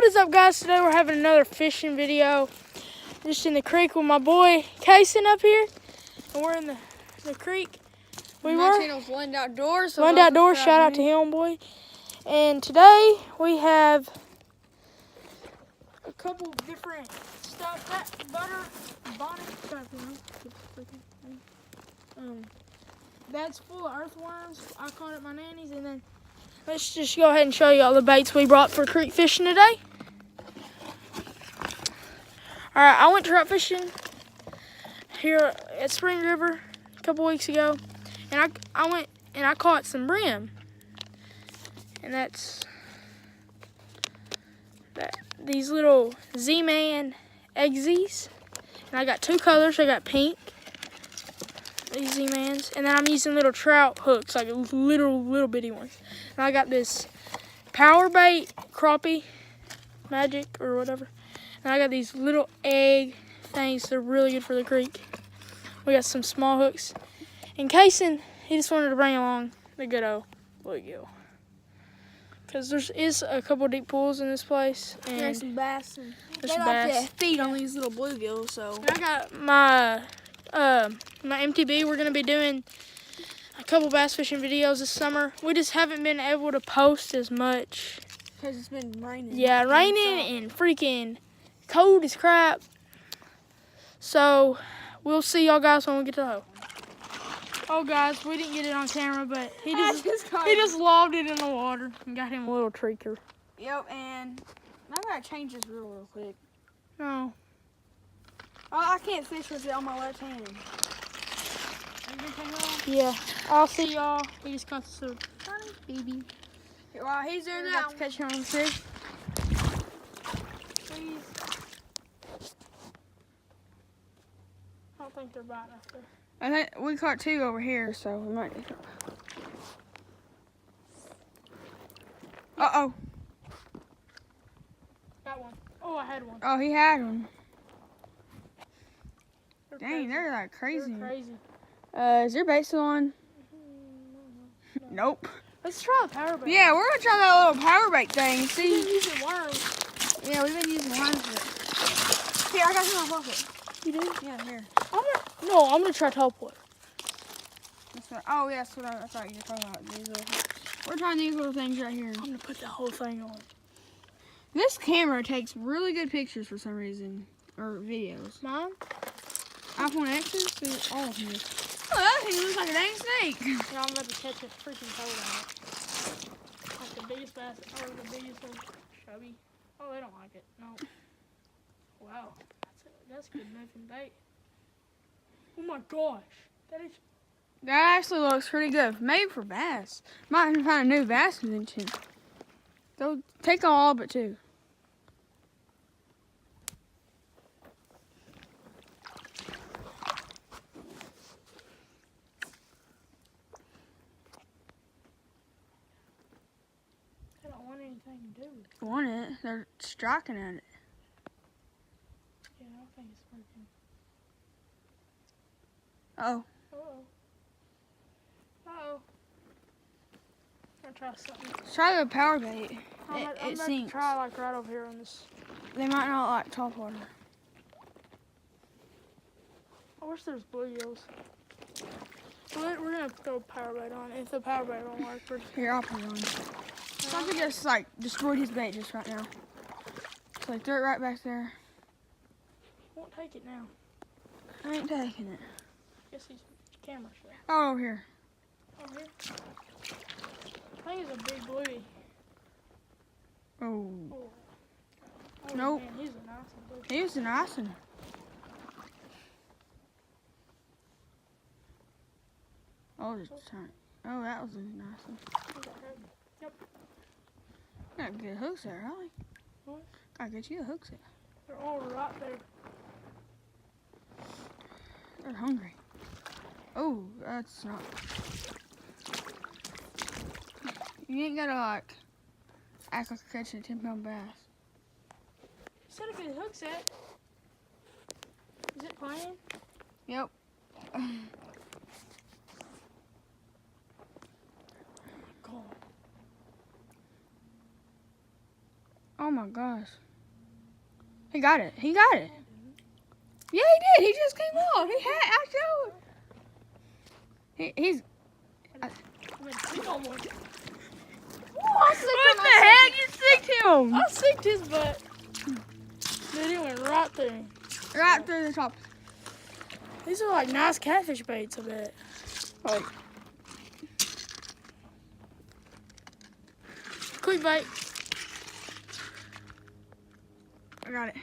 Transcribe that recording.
is up, guys? Today we're having another fishing video. Just in the creek with my boy Kason up here. And we're in the creek. My channel's Lund Outdoors. So Lund Outdoors, shout out to him, boy. And today we have a couple different stuff. That bonnet stuff, that's full of earthworms. I caught at my nanny's, and then let's just go ahead and show you all the baits we brought for creek fishing today. All right, I went trout fishing here at Spring River a couple weeks ago, and I went and I caught some brim, and that's these little Z-Man eggs. And I got two colors. I got pink, these Z-Mans, and then I'm using little trout hooks, like little bitty ones. And I got this power bait crappie magic or whatever. And I got these little egg things. They're really good for the creek. We got some small hooks. And Kason, he just wanted to bring along the good old bluegill, because there is a couple deep pools in this place. And there's some bass. And there's they bass. like to feed on these little bluegills. So And I got my my MTB. We're gonna be doing a couple bass fishing videos this summer. We just haven't been able to post as much because it's been raining. Yeah, raining and freaking cold as crap. So we'll see y'all guys when we get to the hole. Oh guys, we didn't get it on camera, but he just lobbed it in the water and got him a little treaker. Yep, and I gotta change this real quick. No. Oh, I can't fish with it on my left hand. Yeah, I'll see y'all. He just caught the tiny baby. While he's doing that, I'll catch him on the fish. Please. I don't think they're biting up there. I think we caught two over here, so we might. Uh-oh. Got one. Oh, I had one. Oh, he had one. They're Dang, crazy. they're like crazy. They're crazy. Is your bait still on? No. Nope. Let's try the power bait. Yeah, we're gonna try that little power bait thing. We've See? been using worms. Yeah, we've been using worms. Here, I got some in my pocket. You do? Yeah, here. I'm gonna try top water. Oh, yeah, that's what I thought you were talking about. We're trying these little things right here. I'm gonna put the whole thing on. This camera takes really good pictures for some reason, or videos. Mine? iPhone X's, all of them. Oh, that thing looks like a dang snake. Yeah, I'm about to catch a freaking toad on it. Like the biggest bass, or the biggest one. Chubby. Oh, they don't like it. No. Wow. That's good moving bait. Oh my gosh. That actually looks pretty good. Maybe for bass. Might find a new bass invention. They'll take on all but two. They don't want anything to do with it. Want it? They're striking at it. Yeah, I don't think it's working. Uh-oh. Uh-oh. I'm gonna try something. Let's try the power bait. I'm It about to sinks. try like right over here on this. They might not like top water. I wish there was bluegills. We're gonna throw power bait on. If the power bait won't work, we're just... Here, I'll put it on. Something just like destroyed his bait just right now. So I threw it right back there. Won't take it now. I ain't taking it. Guess he's camera shot. Oh, over here. Over here. I think it's a big bluey. Oh. Oh Nope. Man, he's a nice one. He was a nice one. Oh, there's a ton. Oh, that was a nice one. Yep. Got good hooks there, Holly. What? Gotta get you a hook set. They're all right there. They're hungry. Oh, that's not. You ain't gotta like act like you're catching a 10-pound bass. Set a good hook set. Is it playing? Yep. God. Oh my gosh. He got it. He got it. Yeah, he did. He just came off. He had. I showed. He's. What the heck? You sicked him. I sicked his butt. Dude, it went right through. Right through the top. These are like nice catfish baits, I bet. Oh. Quick bite. I got it.